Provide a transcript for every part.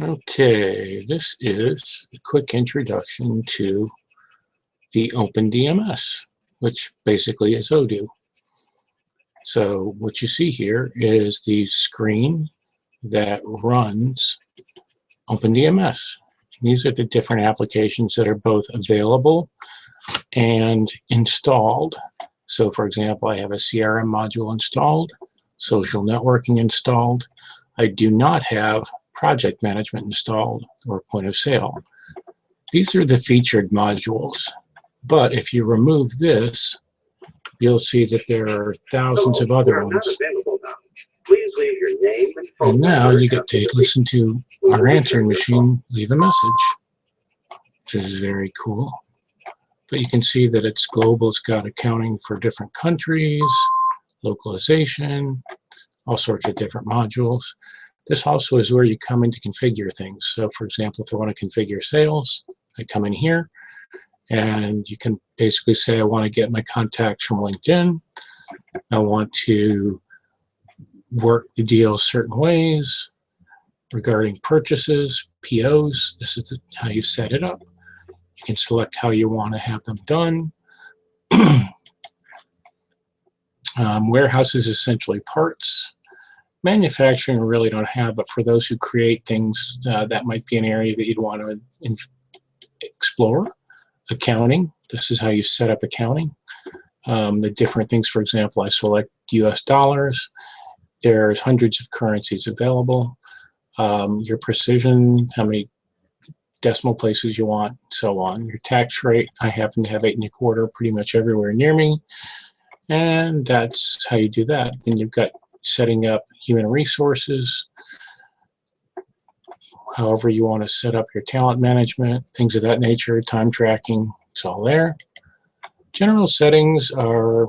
Okay, this is a quick introduction to the OpenDMS, which basically is Odoo. So what you see here is the screen that runs OpenDMS. These are the different applications that are both available and installed. So for example, I have a CRM module installed, social networking installed. I do not have project management installed or point of sale. These are the featured modules, but if you remove this, you'll see that there are thousands of other ones. And now you get to listen to our answering machine leave a message, which is very cool. But you can see that it's global. It's got accounting for different countries, localization, all sorts of different modules. This also is where you come in to configure things. So for example, if I want to configure sales, I come in here and you can basically say, I want to get my contacts from LinkedIn. I want to work the deal certain ways regarding purchases, POs. This is how you set it up. You can select how you want to have them done. Warehouse is essentially parts. Manufacturing we really don't have, but for those who create things, that might be an area that you'd want to explore. Accounting, this is how you set up accounting. The different things, for example, I select US dollars. There's hundreds of currencies available. Your precision, how many decimal places you want, so on. Your tax rate, I happen to have 8 1/4 pretty much everywhere near me. And that's how you do that. Then you've got setting up human resources, however you want to set up your talent management, things of that nature, time tracking, it's all there. General settings are,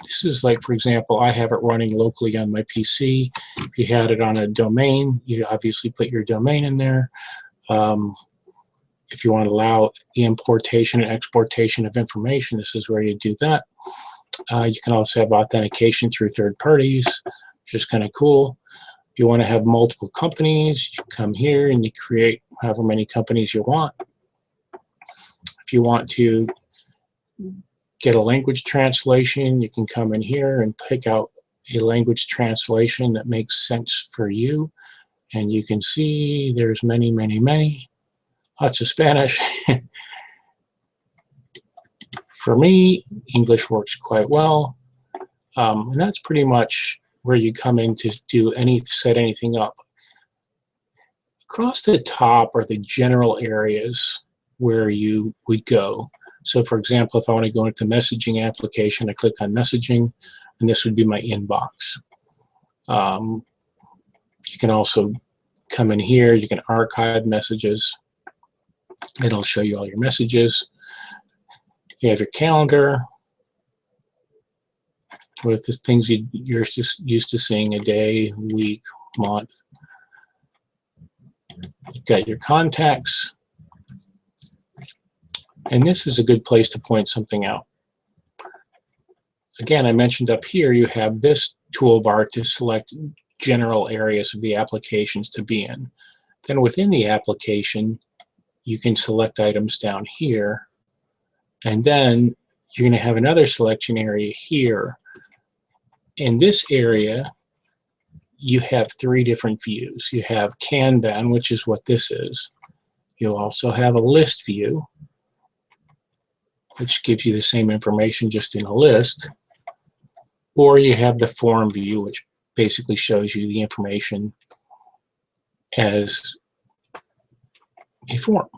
this is like, for example, I have it running locally on my PC. If you had it on a domain, you obviously put your domain in there. If you want to allow the importation and exportation of information, this is where you do that. You can also have authentication through third parties, which is kind of cool. If you want to have multiple companies, you come here and you create however many companies you want. If you want to get a language translation, you can come in here and pick out a language translation that makes sense for you. And you can see there's many, many, many. Lots of Spanish. For me, English works quite well. And that's pretty much where you come in to do set anything up. Across the top are the general areas where you would go. So for example, if I want to go into the messaging application, I click on messaging, and this would be my inbox. You can also come in here, you can archive messages. It'll show you all your messages. You have your calendar with the things you're just used to seeing: a day, week, month. You've got your contacts. And this is a good place to point something out. Again, I mentioned up here you have this toolbar to select general areas of the applications to be in. Then within the application, you can select items down here. And then you're going to have another selection area here. In this area, you have 3 different views. You have Kanban, which is what this is. You'll also have a list view, which gives you the same information just in a list. Or you have the form view, which basically shows you the information as a form.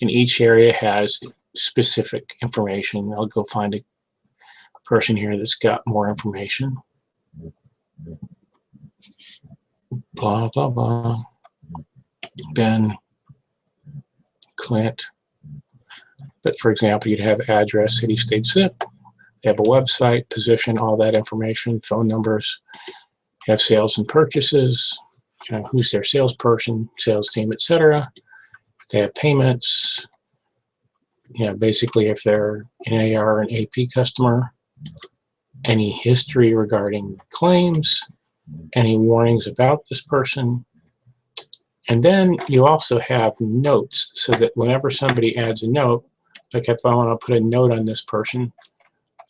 And each area has specific information. I'll go find a person here that's got more information. Blah, blah, blah. Ben, Clint. But for example, you'd have address, city, state, zip. They have a website, position, all that information, phone numbers. You have sales and purchases, who's their salesperson, sales team, etc. They have payments. Basically if they're an AR and AP customer, any history regarding claims, any warnings about this person, And then you also have notes, so that whenever somebody adds a note, like if I want to put a note on this person,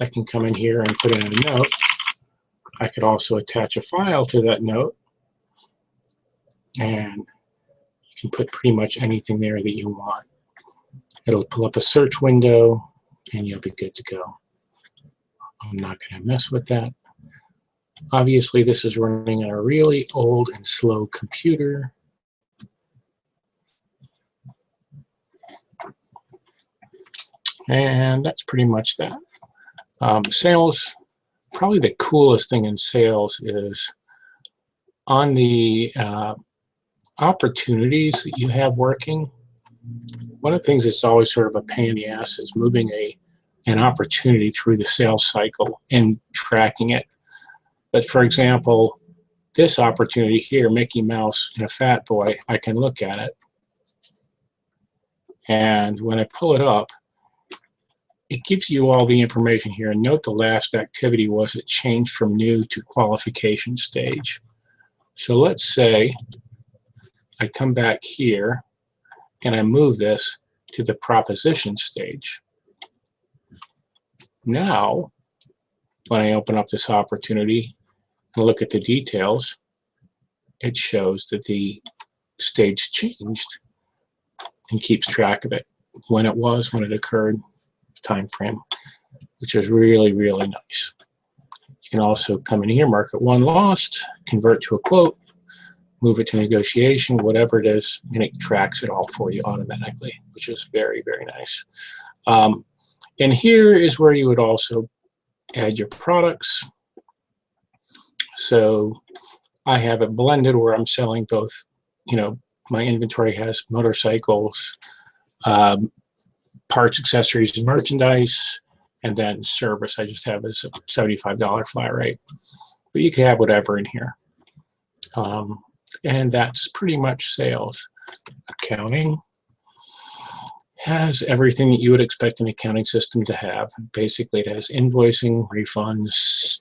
I can come in here and put in a note. I could also attach a file to that note, and you can put pretty much anything there that you want. It'll pull up a search window, and you'll be good to go. I'm not going to mess with that. Obviously, this is running on a really old and slow computer. And that's pretty much that. Sales, probably the coolest thing in sales is on the opportunities that you have working. One of the things that's always sort of a pain in the ass is moving an opportunity through the sales cycle and tracking it. But for example, this opportunity here, Mickey Mouse and a Fat Boy, I can look at it. And when I pull it up, it gives you all the information here. And note the last activity was it changed from new to qualification stage. So let's say I come back here and I move this to the proposition stage. Now, when I open up this opportunity and look at the details, it shows that the stage changed and keeps track of it, when it was, when it occurred, time frame, which is really, really nice. You can also come in here, mark it one lost, convert to a quote, move it to negotiation, whatever it is, and it tracks it all for you automatically, which is very, very nice. And here is where you would also add your products. So I have it blended where I'm selling both, my inventory has motorcycles, parts, accessories, and merchandise, and then service I just have as a $75 flat rate. But you can have whatever in here. And that's pretty much sales. Accounting has everything that you would expect an accounting system to have. Basically, it has invoicing, refunds,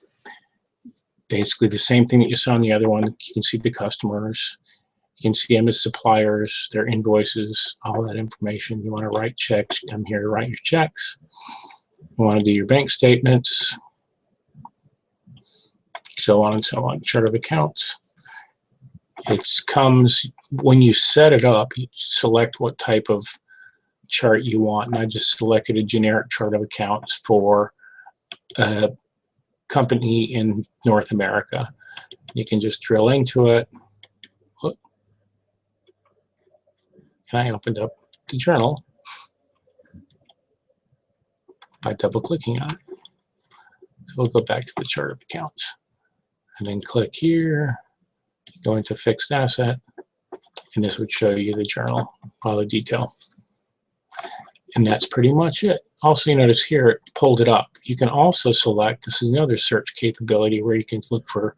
basically the same thing that you saw on the other one. You can see the customers. You can see them as suppliers, their invoices, all that information. You want to write checks, you come here to write your checks. You want to do your bank statements, so on and so on. Chart of accounts. It comes, when you set it up, you select what type of chart you want. And I just selected a generic chart of accounts for a company in North America. You can just drill into it. And I opened up the journal by double clicking on it. So we'll go back to the chart of accounts and then click here, go into fixed asset, and this would show you the journal, all the detail. And that's pretty much it. Also, you notice here it pulled it up. You can also select, this is another search capability where you can look for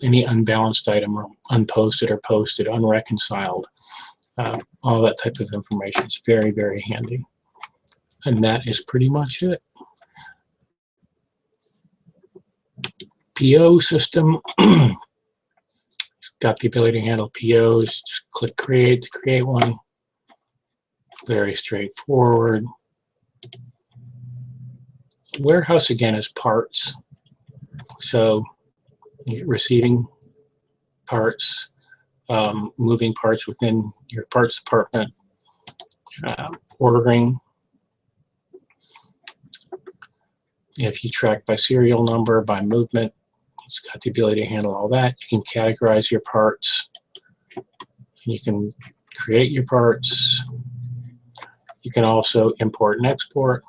any unbalanced item, or unposted or posted, unreconciled, all that type of information. It's very, very handy. And that is pretty much it. PO system. Got the ability to handle POs. Just click create to create one. Very straightforward. Warehouse again is parts. So receiving parts, moving parts within your parts department, ordering. If you track by serial number, by movement, it's got the ability to handle all that. You can categorize your parts. You can create your parts. You can also import and export.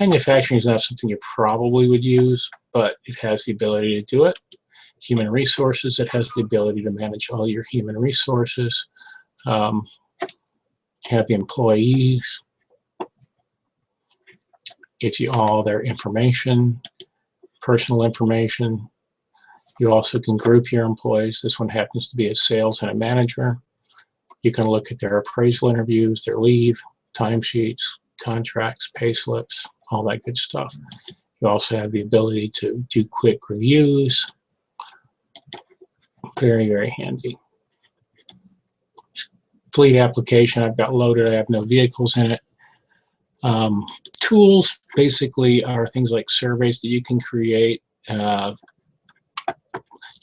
Manufacturing is not something you probably would use, but it has the ability to do it. Human resources, it has the ability to manage all your human resources. Have the employees. Gives you all their information, personal information. You also can group your employees. This one happens to be a sales and a manager. You can look at their appraisal interviews, their leave, timesheets, contracts, pay slips, all that good stuff. You also have the ability to do quick reviews. Very, very handy. Fleet application I've got loaded. I have no vehicles in it. Tools basically are things like surveys that you can create. You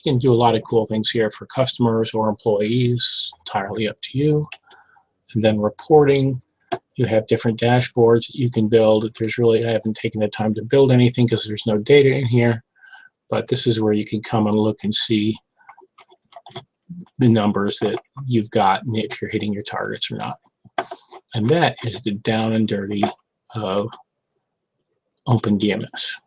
can do a lot of cool things here for customers or employees, entirely up to you. And then reporting, you have different dashboards that you can build. I haven't taken the time to build anything because there's no data in here, but this is where you can come and look and see the numbers that you've got and if you're hitting your targets or not. And that is the down and dirty of OpenDMS.